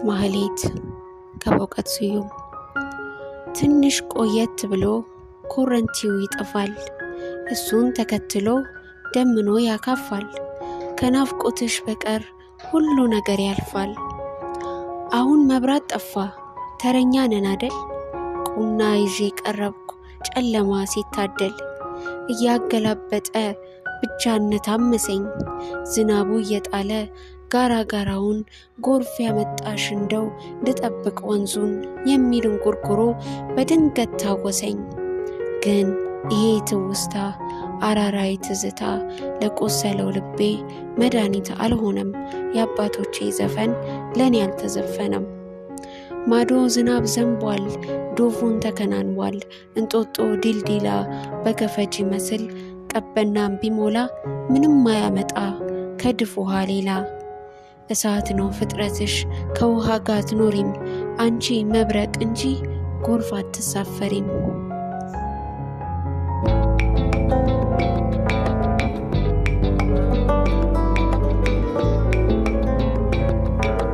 ማህሌት ከበውቀት ስዩም። ትንሽ ቆየት ብሎ ኮረንቲው ይጠፋል፣ እሱን ተከትሎ ደምኖ ያካፋል። ከናፍቆትሽ በቀር ሁሉ ነገር ያልፋል። አሁን መብራት ጠፋ፣ ተረኛ ነን አደል? ቁና ይዤ ቀረብኩ ጨለማ ሲታደል። እያገላበጠ ብቻነት አመሰኝ፣ ዝናቡ እየጣለ ጋራ ጋራውን ጎርፍ ያመጣሽ እንደው ልጠብቅ ወንዙን የሚል እንጉርጉሮ በድንገት ታወሰኝ። ግን ይሄ ትውስታ አራራይ ትዝታ ለቆሰለው ልቤ መድኃኒት አልሆነም። የአባቶቼ ዘፈን ለኔ አልተዘፈነም። ማዶ ዝናብ ዘንቧል፣ ዶፉን ተከናንቧል። እንጦጦ ዲልዲላ በገፈጅ ይመስል ቀበናም ቢሞላ ምንም ማያመጣ ከድፍ ውሃ ሌላ። እሳት ነው ፍጥረትሽ ከውሃ ጋር ትኖሪም፣ አንቺ መብረቅ እንጂ ጎርፍ አትሳፈሪም።